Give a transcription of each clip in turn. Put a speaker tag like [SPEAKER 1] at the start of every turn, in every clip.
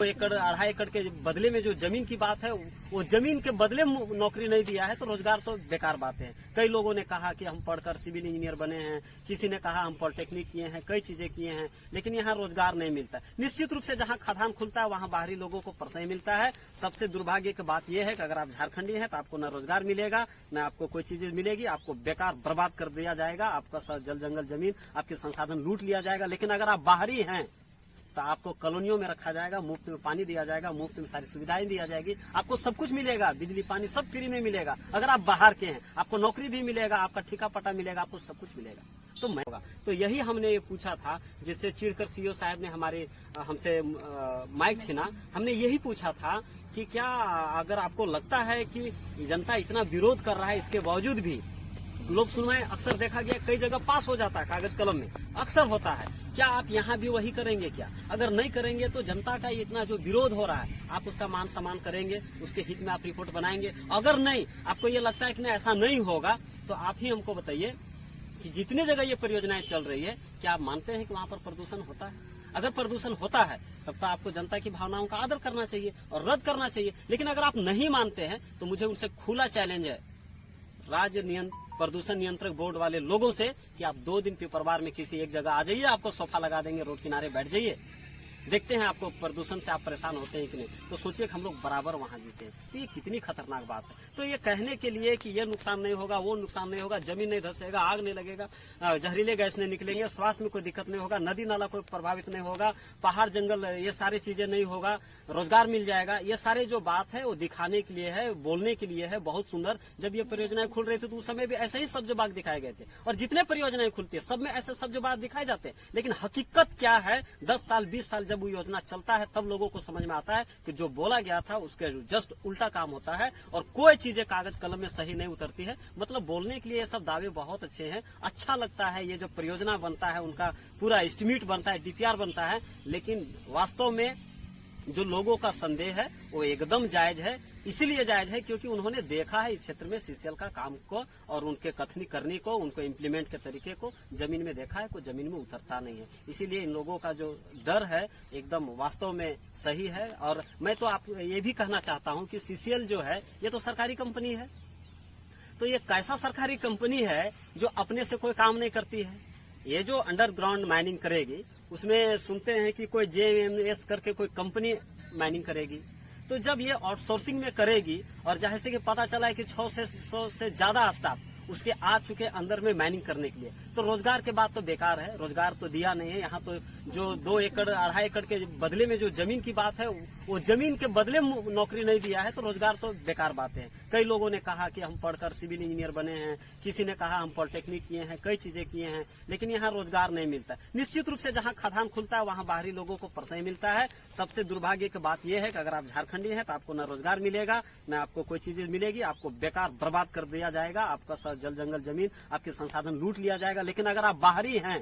[SPEAKER 1] एकड़ 2.5 एकड़ के बदले में जो जमीन की बात है, वो जमीन के बदले नौकरी नहीं दिया है तो रोजगार तो बेकार बात है। कई लोगों ने कहा कि हम पढ़कर सिविल इंजीनियर बने हैं, किसी ने कहा हम पॉलिटेक्निक किए हैं, कई चीजें किए हैं, लेकिन यहाँ रोजगार नहीं मिलता। निश्चित रूप से जहाँ खदान खुलता है वहाँ बाहरी लोगों को परसई मिलता है। सबसे दुर्भाग्य की बात यह है कि अगर आप झारखंडी हैं तो आपको न रोजगार मिलेगा, न आपको कोई चीज मिलेगी, आपको बेकार बर्बाद कर दिया जाएगा, आपका जल जंगल जमीन आपके संसाधन लूट लिया जाएगा। लेकिन अगर आप बाहरी हैं तो आपको कॉलोनियों में रखा जाएगा, मुफ्त में पानी दिया जाएगा, मुफ्त में सारी सुविधाएं दिया जाएगी, आपको सब कुछ मिलेगा, बिजली पानी सब फ्री में मिलेगा। अगर आप बाहर के हैं आपको नौकरी भी मिलेगा, आपका ठेका पट्टा मिलेगा, आपको सब कुछ मिलेगा। तो मैं होगा तो यही हमने ये पूछा था, जिससे चिढ़कर सीईओ साहब ने हमसे माइक छीना। हमने यही पूछा था कि क्या अगर आपको लगता है कि जनता इतना विरोध कर रहा है, इसके बावजूद भी लोक सुनवाई अक्सर देखा गया कई जगह पास हो जाता है, कागज कलम में अक्सर होता है, क्या आप यहाँ भी वही करेंगे? क्या अगर नहीं करेंगे तो जनता का इतना जो विरोध हो रहा है आप उसका मान सम्मान करेंगे, उसके हित में आप रिपोर्ट बनाएंगे? अगर नहीं, आपको ये लगता है कि नहीं ऐसा नहीं होगा, तो आप ही हमको बताइए कि जितने जगह ये परियोजनाएं चल रही है, क्या आप मानते हैं कि वहाँ पर प्रदूषण होता है? अगर प्रदूषण होता है तब तो आपको जनता की भावनाओं का आदर करना चाहिए और रद्द करना चाहिए। लेकिन अगर आप नहीं मानते हैं तो मुझे उनसे खुला चैलेंज है, राज्य प्रदूषण नियंत्रक बोर्ड वाले लोगों से, कि आप 2 दिन पेपरवार में किसी एक जगह आ जाइए, आपको सोफा लगा देंगे, रोड किनारे बैठ जाइए, देखते हैं आपको प्रदूषण से आप परेशान होते हैं कि नहीं। तो सोचिए कि हम लोग बराबर वहां जीते हैं, तो ये कितनी खतरनाक बात है। तो ये कहने के लिए कि ये नुकसान नहीं होगा, वो नुकसान नहीं होगा, जमीन नहीं धंसेगा, आग नहीं लगेगा, जहरीले गैस नहीं निकलेंगे, स्वास्थ्य में कोई दिक्कत नहीं होगा, नदी नाला कोई प्रभावित नहीं होगा, पहाड़ जंगल ये सारी चीजें नहीं होगा, रोजगार मिल जाएगा, ये सारे जो बात है वो दिखाने के लिए है, बोलने के लिए है। बहुत सुंदर, जब ये परियोजनाएं खुल रही थी तो उस समय भी ऐसे ही सब्ज बाग दिखाए गए थे, और जितने परियोजनाएं खुलती है सब में ऐसे सब्ज बाग दिखाए जाते हैं। लेकिन हकीकत क्या है, 10 साल 20 साल जब वो योजना चलता है तब लोगों को समझ में आता है कि जो बोला गया था उसके जस्ट उल्टा काम होता है, और कोई चीजें कागज कलम में सही नहीं उतरती है। मतलब बोलने के लिए ये सब दावे बहुत अच्छे हैं, अच्छा लगता है, ये जो परियोजना बनता है उनका पूरा एस्टिमेट बनता है, डीपीआर बनता है, लेकिन वास्तव में जो लोगों का संदेह है वो एकदम जायज है। इसीलिए जायज है क्योंकि उन्होंने देखा है इस क्षेत्र में सीसीएल का काम को और उनके कथनी करनी को, उनको इम्प्लीमेंट के तरीके को जमीन में देखा है, कोई जमीन में उतरता नहीं है। इसीलिए इन लोगों का जो डर है एकदम वास्तव में सही है। और मैं तो आप ये भी कहना चाहता हूं कि सीसीएल जो है ये तो सरकारी कंपनी है, तो ये कैसा सरकारी कंपनी है जो अपने से कोई काम नहीं करती है। ये जो अंडरग्राउंड माइनिंग करेगी उसमें सुनते हैं कि कोई जेएमएस करके कोई कंपनी माइनिंग करेगी, तो जब ये आउटसोर्सिंग में करेगी और जैसे से कि पता चला है कि 600 से ज्यादा स्टाफ उसके आ चुके अंदर में माइनिंग करने के लिए, तो रोजगार के बाद तो बेकार है, रोजगार तो दिया नहीं है। यहाँ तो जो 2 एकड़ 2.5 एकड़ के बदले में जो जमीन की बात है, वो जमीन के बदले नौकरी नहीं दिया है, तो रोजगार तो बेकार बात है। कई लोगों ने कहा कि हम पढ़कर सिविल इंजीनियर बने हैं, किसी ने कहा हम पॉलिटेक्निक किए हैं, कई चीजें किए हैं, लेकिन यहाँ रोजगार नहीं मिलता। निश्चित रूप से जहाँ खदान खुलता है वहाँ बाहरी लोगों को परसई मिलता है। सबसे दुर्भाग्य की बात यह है कि अगर आप झारखंडी हैं तो आपको न रोजगार मिलेगा, न आपको कोई चीज मिलेगी, आपको बेकार बर्बाद कर दिया जाएगा, आपका जल जंगल जमीन आपके संसाधन लूट लिया जाएगा। लेकिन अगर आप बाहरी हैं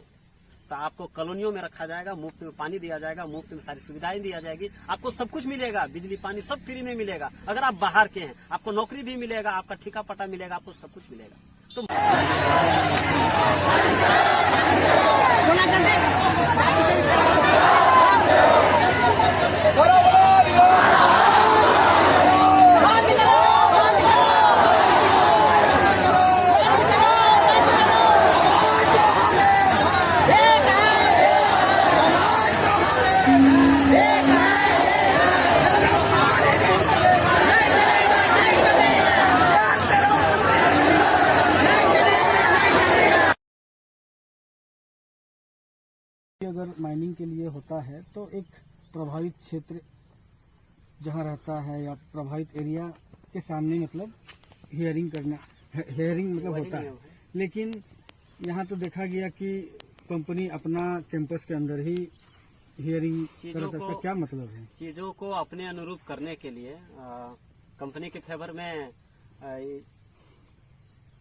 [SPEAKER 1] तो आपको कॉलोनियों में रखा जाएगा, मुफ्त में पानी दिया जाएगा, मुफ्त में सारी सुविधाएं दिया जाएगी, आपको सब कुछ मिलेगा, बिजली पानी सब फ्री में मिलेगा। अगर आप बाहर के हैं आपको नौकरी भी मिलेगा, आपका ठेका पट्टा मिलेगा, आपको सब कुछ मिलेगा। तो
[SPEAKER 2] अगर माइनिंग के लिए होता है तो एक प्रभावित क्षेत्र जहाँ रहता है या प्रभावित एरिया के सामने मतलब हियरिंग मतलब होता है। लेकिन यहाँ तो देखा गया कि कंपनी अपना कैंपस के अंदर ही हियरिंग करता है, इसका क्या मतलब है?
[SPEAKER 1] चीजों को अपने अनुरूप करने के लिए कंपनी के फेवर में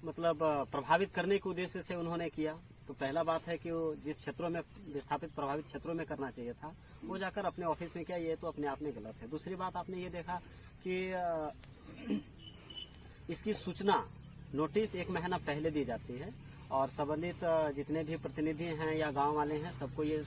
[SPEAKER 1] मतलब प्रभावित करने के उद्देश्य से उन्होंने किया। तो पहला बात है कि वो जिस क्षेत्रों में विस्थापित प्रभावित क्षेत्रों में करना चाहिए था वो जाकर अपने ऑफिस में किया, ये तो अपने आप में गलत है। दूसरी बात आपने ये देखा कि इसकी सूचना नोटिस 1 महीना पहले दी जाती है और संबंधित जितने भी प्रतिनिधि हैं या गांव वाले हैं सबको ये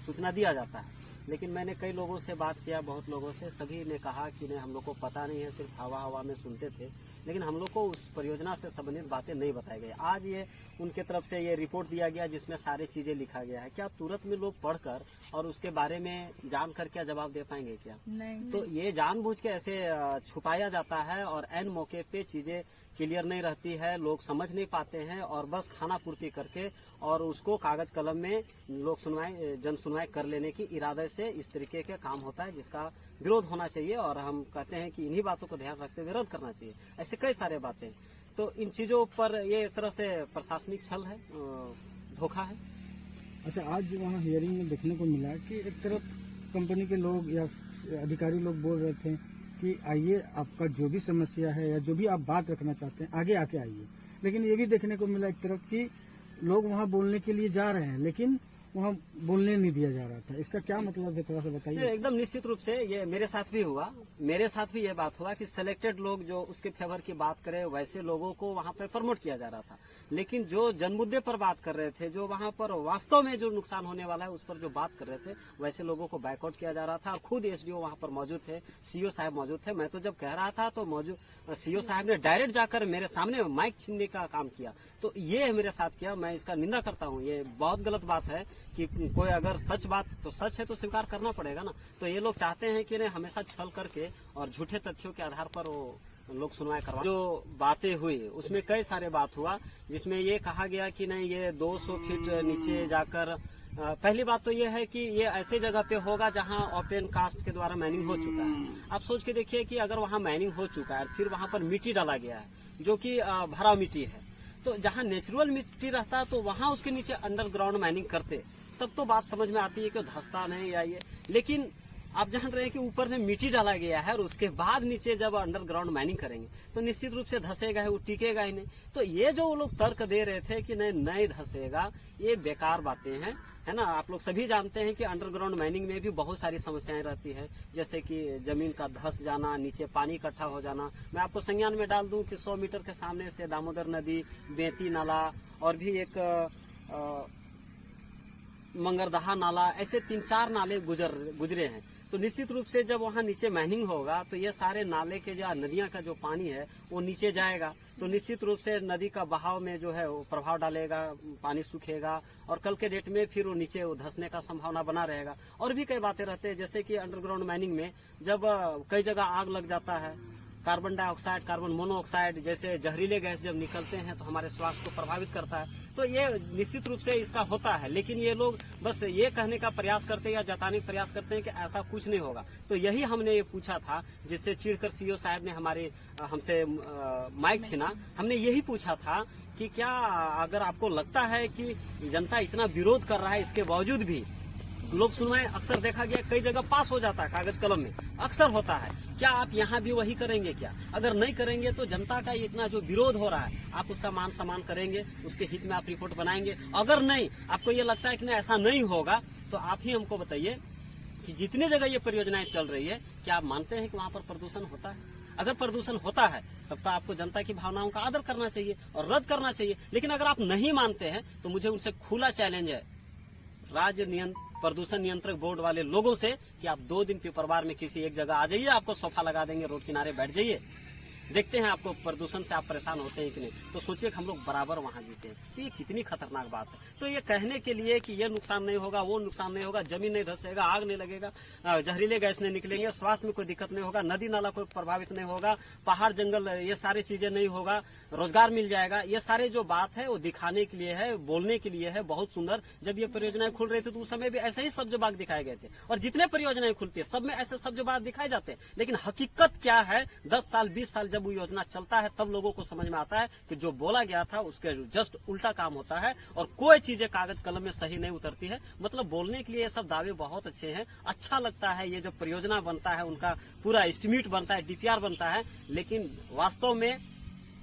[SPEAKER 1] सूचना दिया जाता है। लेकिन मैंने कई लोगों से बात किया, बहुत लोगों से, सभी ने कहा कि नहीं हम लोग को पता नहीं है, सिर्फ हवा हवा में सुनते थे, लेकिन हम लोग को उस परियोजना से संबंधित बातें नहीं बताई गई। आज ये उनके तरफ से ये रिपोर्ट दिया गया जिसमें सारी चीजें लिखा गया है। क्या तुरंत में लोग पढ़कर और उसके बारे में जानकर क्या जवाब दे पाएंगे क्या?
[SPEAKER 3] नहीं।
[SPEAKER 1] तो ये जानबूझ के ऐसे छुपाया जाता है और ऐन मौके पे चीजें क्लियर नहीं रहती है, लोग समझ नहीं पाते हैं और बस खाना पूर्ति करके और उसको कागज कलम में लोक सुनवाई जन सुनवाई कर लेने की इरादे से इस तरीके के काम होता है, जिसका विरोध होना चाहिए। और हम कहते हैं कि इन्हीं बातों को ध्यान रखते हुए विरोध करना चाहिए। ऐसे कई सारे बातें, तो इन चीजों पर ये एक तरह से प्रशासनिक छल है, धोखा है।
[SPEAKER 2] अच्छा, आज वहाँ हियरिंग में देखने को मिला कि एक तरफ कंपनी के लोग या अधिकारी लोग बोल रहे थे कि आइए, आपका जो भी समस्या है या जो भी आप बात रखना चाहते हैं आगे आके आइए, लेकिन ये भी देखने को मिला एक तरफ कि लोग वहाँ बोलने के लिए जा रहे हैं लेकिन वहाँ बोलने नहीं दिया जा रहा था। इसका क्या मतलब है, थोड़ा सा बताइए।
[SPEAKER 1] एकदम निश्चित रूप से ये मेरे साथ भी हुआ, मेरे साथ भी ये बात हुआ कि सिलेक्टेड लोग जो उसके फेवर की बात करें वैसे लोगों को वहाँ पे प्रमोट किया जा रहा था, लेकिन जो जनमुद्दे पर बात कर रहे थे, जो वहाँ पर वास्तव में जो नुकसान होने वाला है उस पर जो बात कर रहे थे, वैसे लोगों को बैकआउट किया जा रहा था। और खुद एसडीओ वहाँ पर मौजूद थे, सीओ साहब मौजूद थे। मैं तो जब कह रहा था तो मौजूद सीओ साहब ने डायरेक्ट जाकर मेरे सामने माइक छीनने का काम किया। तो ये मेरे साथ किया, मैं इसका निंदा करता हूँ। ये बहुत गलत बात है कि कोई अगर सच बात तो सच है तो स्वीकार करना पड़ेगा ना। तो ये लोग चाहते हैं कि नहीं हमेशा छल करके और झूठे तथ्यों के आधार पर वो लोग सुनवाई करवा। जो बातें हुई उसमें कई सारे बात हुआ, जिसमें ये कहा गया कि नहीं ये 200 फीट नीचे जाकर, पहली बात तो ये है कि ये ऐसे जगह पे होगा जहां ओपन कास्ट के द्वारा माइनिंग हो चुका है। आप सोच के देखिए कि अगर वहां माइनिंग हो चुका है फिर वहां पर मिट्टी डाला गया है जो कि भरा मिट्टी है, तो जहां नेचुरल मिट्टी रहता तो वहां उसके नीचे अंडरग्राउंड माइनिंग करते, तब तो बात समझ में आती है कि धंसता नहीं या ये। लेकिन आप जान रहे हैं कि ऊपर से मिट्टी डाला गया है और उसके बाद नीचे जब अंडरग्राउंड माइनिंग करेंगे तो निश्चित रूप से धंसेगा है, वो टिकेगा ही नहीं। तो ये जो लोग तर्क दे रहे थे कि नहीं धंसेगा, ये बेकार बातें हैं, है ना। आप लोग सभी जानते हैं कि अंडरग्राउंड माइनिंग में भी बहुत सारी समस्याएं रहती है, जैसे कि जमीन का धंस जाना, नीचे पानी इकट्ठा हो जाना। मैं आपको संज्ञान में डाल दूं कि 100 मीटर के सामने से दामोदर नदी, बेती नाला और भी एक मंगरदहा नाला, ऐसे 3-4 नाले गुजरे हैं। तो निश्चित रूप से जब वहाँ नीचे माइनिंग होगा तो ये सारे नाले के जो नदियाँ का जो पानी है वो नीचे जाएगा, तो निश्चित रूप से नदी का बहाव में जो है वो प्रभाव डालेगा, पानी सूखेगा और कल के डेट में फिर वो नीचे धंसने का संभावना बना रहेगा। और भी कई बातें रहते हैं, जैसे कि अंडरग्राउंड माइनिंग में जब कई जगह आग लग जाता है, कार्बन डाइऑक्साइड, कार्बन मोनोऑक्साइड जैसे जहरीले गैस जब निकलते हैं तो हमारे स्वास्थ्य को प्रभावित करता है। तो ये निश्चित रूप से इसका होता है, लेकिन ये लोग बस ये कहने का प्रयास करते हैं या जताने का प्रयास करते हैं कि ऐसा कुछ नहीं होगा। तो यही हमने ये पूछा था, जिससे चिढ़कर सीओ साहब ने हमसे माइक छीना। हमने यही पूछा था कि क्या अगर आपको लगता है कि जनता इतना विरोध कर रहा है, इसके बावजूद भी लोक सुनवाई अक्सर देखा गया कई जगह पास हो जाता है, कागज कलम में अक्सर होता है, क्या आप यहाँ भी वही करेंगे क्या? अगर नहीं करेंगे तो जनता का इतना जो विरोध हो रहा है आप उसका मान सम्मान करेंगे, उसके हित में आप रिपोर्ट बनाएंगे? अगर नहीं, आपको ये लगता है कि नहीं ऐसा नहीं होगा, तो आप ही हमको बताइए कि जितने जगह ये परियोजनाएं चल रही है क्या आप मानते हैं कि वहाँ पर प्रदूषण होता है? अगर प्रदूषण होता है तब तो आपको जनता की भावनाओं का आदर करना चाहिए और रद्द करना चाहिए। लेकिन अगर आप नहीं मानते हैं तो मुझे उनसे खुला चैलेंज है, राज्य प्रदूषण नियंत्रक बोर्ड वाले लोगों से, कि आप 2 दिन पिपरवार में किसी एक जगह आ जाइए, आपको सोफा लगा देंगे, रोड किनारे बैठ जाइए, देखते हैं आपको प्रदूषण से आप परेशान होते हैं कि नहीं। तो सोचिए कि हम लोग बराबर वहां जीते हैं, तो ये कितनी खतरनाक बात है। तो ये कहने के लिए कि ये नुकसान नहीं होगा, वो नुकसान नहीं होगा, जमीन नहीं धंसेगा, आग नहीं लगेगा, जहरीले गैस नहीं निकलेंगे, स्वास्थ्य में कोई दिक्कत नहीं होगा, नदी नाला कोई प्रभावित नहीं होगा, पहाड़ जंगल ये सारी चीजें नहीं होगा, रोजगार मिल जाएगा, ये सारे जो बात है वो दिखाने के लिए है, बोलने के लिए है। बहुत सुंदर, जब ये परियोजनाएं खुल रही थी तो उस समय भी ऐसे ही सब्ज बाग दिखाए गए थे, और जितने परियोजनाएं खुलती है सब में ऐसे सब्ज बाग दिखाए जाते हैं। लेकिन हकीकत क्या है, 10 साल 20 साल जब वो योजना चलता है तब लोगों को समझ में आता है कि जो बोला गया था उसके जस्ट उल्टा काम होता है, और कोई चीजें कागज कलम में सही नहीं उतरती है। मतलब बोलने के लिए ये सब दावे बहुत अच्छे हैं, अच्छा लगता है, ये जो परियोजना बनता है उनका पूरा एस्टिमेट बनता है, डीपीआर बनता है, लेकिन वास्तव में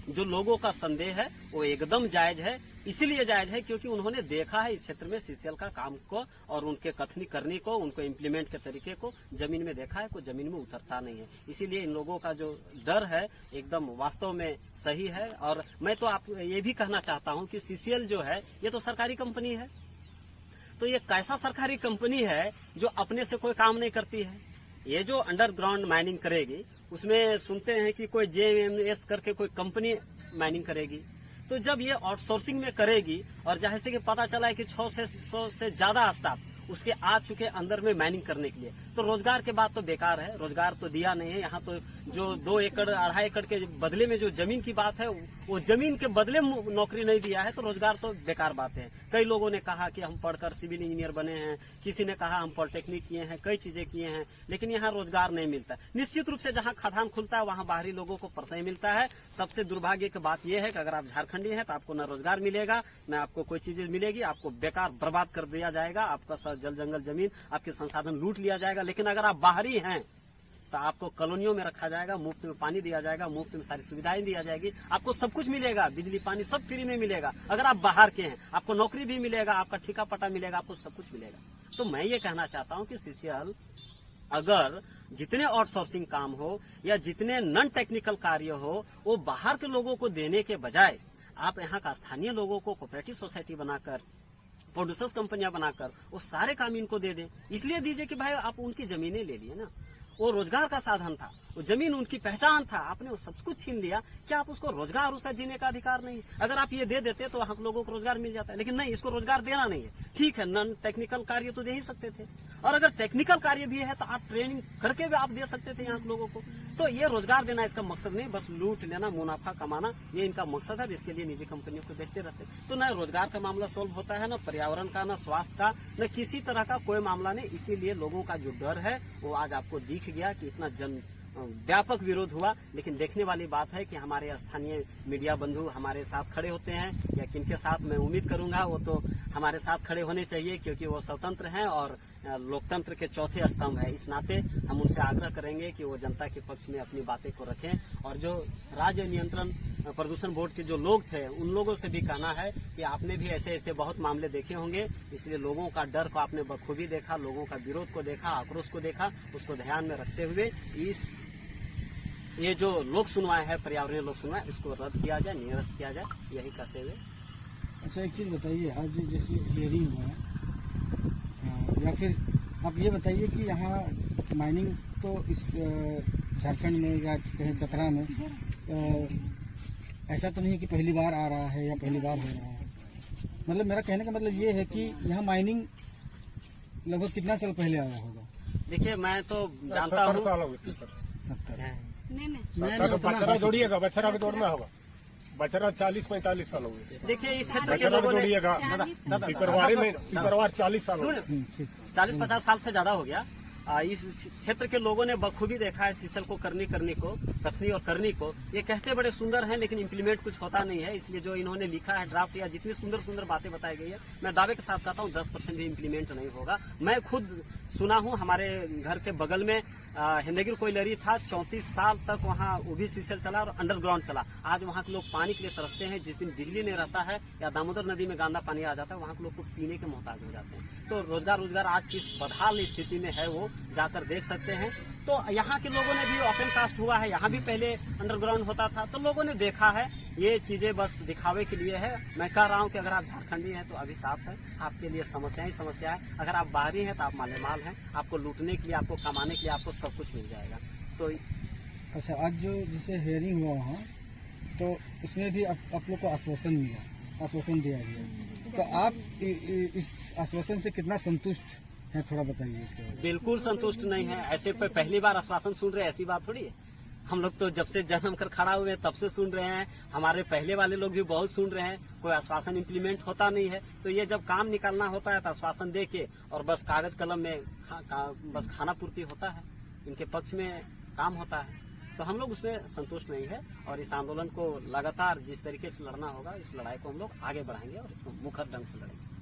[SPEAKER 1] जो लोगों का संदेह है वो एकदम जायज है। इसीलिए जायज है क्योंकि उन्होंने देखा है इस क्षेत्र में सीसीएल का काम को और उनके कथनी करने को, उनको इम्प्लीमेंट के तरीके को जमीन में देखा है, कोई जमीन में उतरता नहीं है। इसीलिए इन लोगों का जो डर है एकदम वास्तव में सही है। और मैं तो आप ये भी कहना चाहता हूं कि सीसीएल जो है ये तो सरकारी कंपनी है, तो ये कैसा सरकारी कंपनी है जो अपने से कोई काम नहीं करती है। ये जो अंडरग्राउंड माइनिंग करेगी उसमें सुनते हैं कि कोई JMS करके कोई कंपनी माइनिंग करेगी, तो जब ये आउटसोर्सिंग में करेगी और जैसे से कि पता चला है कि 600 से ज्यादा स्टाफ उसके आ चुके अंदर में माइनिंग करने के लिए, तो रोजगार के बाद तो बेकार है, रोजगार तो दिया नहीं है। यहाँ तो जो 2 एकड़ 2.5 एकड़ के बदले में जो जमीन की बात है वो जमीन के बदले में नौकरी नहीं दिया है, तो रोजगार तो बेकार बात है। कई लोगों ने कहा कि हम पढ़कर सिविल इंजीनियर बने हैं, किसी ने कहा हम पॉलिटेक्निक किए हैं, कई चीजें किए हैं, लेकिन यहाँ रोजगार नहीं मिलता। निश्चित रूप से जहाँ खदान खुलता है वहाँ बाहरी लोगों को परसई मिलता है। सबसे दुर्भाग्य की बात यह है कि अगर आप झारखंडी हैं तो आपको न रोजगार मिलेगा, न आपको कोई चीजें मिलेगी, आपको बेकार बर्बाद कर दिया जाएगा, आपका जल जंगल जमीन आपके संसाधन लूट लिया जाएगा। लेकिन अगर आप बाहरी हैं तो आपको कॉलोनियों में रखा जाएगा, मुफ्त में पानी दिया जाएगा, मुफ्त में सारी सुविधाएं दिया जाएगी, आपको सब कुछ मिलेगा, बिजली पानी सब फ्री में मिलेगा। अगर आप बाहर के हैं आपको नौकरी भी मिलेगा, आपका ठेका पट्टा मिलेगा, आपको सब कुछ मिलेगा। तो मैं ये कहना चाहता हूँ कि CCL अगर जितने आउटसोर्सिंग काम हो या जितने नॉन टेक्निकल कार्य हो वो बाहर के लोगों को देने के बजाय आप यहाँ का स्थानीय लोगों को कोऑपरेटिव सोसाइटी बनाकर, प्रोड्यूसर्स कंपनियां बनाकर वो सारे काम इनको दे दें। इसलिए दीजिए कि भाई आप उनकी जमीनें ले लिए ना, वो रोजगार का साधन था, वो जमीन उनकी पहचान था, आपने वो सब कुछ छीन लिया। क्या आप उसको रोजगार, उसका जीने का अधिकार नहीं? अगर आप ये दे देते तो हम लोगों को रोजगार मिल जाता है, लेकिन नहीं, इसको रोजगार देना नहीं है। ठीक है, नॉन टेक्निकल कार्य तो दे ही सकते थे, और अगर टेक्निकल कार्य भी है तो आप ट्रेनिंग करके भी आप दे सकते थे यहाँ के लोगों को। तो ये रोजगार देना इसका मकसद नहीं, बस लूट लेना, मुनाफा कमाना, ये इनका मकसद है। इसके लिए निजी कंपनियों को बेचते रहते। तो न रोजगार का मामला सोल्व होता है, न पर्यावरण का, न स्वास्थ्य का, न किसी तरह का कोई मामला नहीं। इसीलिए लोगों का जो डर है वो आज आपको दिख गया कि इतना व्यापक विरोध हुआ। लेकिन देखने वाली बात है कि हमारे स्थानीय मीडिया बंधु हमारे साथ खड़े होते हैं, या किनके साथ मैं उम्मीद करूंगा वो तो हमारे साथ खड़े होने चाहिए, क्योंकि वो स्वतंत्र हैं और लोकतंत्र के चौथे स्तंभ है। इस नाते हम उनसे आग्रह करेंगे कि वो जनता के पक्ष में अपनी बातें को रखें। और जो राज्य नियंत्रण प्रदूषण बोर्ड के जो लोग थे उन लोगों से भी कहना है कि आपने भी ऐसे ऐसे बहुत मामले देखे होंगे, इसलिए लोगों का डर को आपने बखूबी देखा, लोगों का विरोध को देखा, आक्रोश को देखा, उसको ध्यान में रखते हुए ये जो लोक सुनवाई है, पर्यावरणीय लोक सुनवाई, इसको रद्द किया जाए, निरस्त किया जाए, यही कहते हुए।
[SPEAKER 2] अच्छा, एक चीज़ बताइए, आज जैसे हियरिंग हुआ है, या फिर आप ये बताइए कि यहाँ माइनिंग तो इस झारखंड में या कहीं चतरा में ऐसा तो नहीं है कि पहली बार आ रहा है या पहली बार हो रहा है। मतलब मेरा कहने का मतलब ये है कि यहाँ माइनिंग लगभग कितना साल पहले आया होगा?
[SPEAKER 1] देखिए, मैं तो जानता हूँ
[SPEAKER 2] 70
[SPEAKER 3] बछरा जोड़िएगा, बछरा के दौर में होगा, बछरा 40-45 साल हो गए।
[SPEAKER 1] देखिए, इस क्षेत्र के लोगों ने
[SPEAKER 3] पिपरवाड़ी में 40 साल हो गए,
[SPEAKER 1] 40-50 साल से ज्यादा हो गया। इस क्षेत्र के लोगों ने बखूबी देखा है CCL को कथनी और करनी को। ये कहते बड़े सुंदर हैं लेकिन इम्प्लीमेंट कुछ होता नहीं है। इसलिए जो इन्होंने लिखा है ड्राफ्ट या जितनी सुंदर सुंदर बातें बताई गई है, मैं दावे के साथ कहता हूँ 10% भी इम्प्लीमेंट नहीं होगा। मैं खुद सुना हूँ, हमारे घर के बगल में हिंदगिर कोयलरी था, 34 साल तक वहाँ वो भी CCL चला और अंडरग्राउंड चला। आज वहाँ के लोग पानी के लिए तरसते हैं। जिस दिन बिजली नहीं रहता है या दामोदर नदी में गंदा पानी आ जाता है, वहाँ के लोग को पीने के मोहताज हो जाते हैं। तो रोजगार आज किस बदहाल स्थिति में है वो जाकर देख सकते हैं। तो यहाँ के लोगों ने भी ओपन कास्ट हुआ है, यहाँ भी पहले अंडरग्राउंड होता था, तो लोगों ने देखा है। ये चीजें बस दिखावे के लिए है। मैं कह रहा हूँ कि अगर आप झारखंडी हैं तो अभी साफ है, आपके लिए समस्या ही समस्या है। अगर आप बाहरी हैं तो आप मालेमाल हैं, आपको लूटने के लिए, आपको कमाने के लिए आपको सब कुछ मिल जाएगा। तो
[SPEAKER 2] अच्छा, आज जो जिसे हेयरिंग हुआ वहाँ, तो उसमें भी आप लोग को आश्वासन दिया गया, तो आप इस आश्वासन से कितना संतुष्ट हैं, थोड़ा बताइए इसके बारे में।
[SPEAKER 1] बिल्कुल संतुष्ट नहीं है। ऐसे पहली बार आश्वासन सुन रहे हैं, ऐसी बात थोड़ी है। हम लोग तो जब से जन्म कर खड़ा हुए तब से सुन रहे हैं, हमारे पहले वाले लोग भी बहुत सुन रहे हैं, कोई आश्वासन इम्प्लीमेंट होता नहीं है। तो ये जब काम निकालना होता है तो आश्वासन दे के और बस कागज कलम में बस खाना पूर्ति होता है, इनके पक्ष में काम होता है। तो हम लोग उसमें संतुष्ट नहीं है और इस आंदोलन को लगातार जिस तरीके से लड़ना होगा, इस लड़ाई को हम लोग आगे बढ़ाएंगे और इसको मुखर ढंग से लड़ेंगे।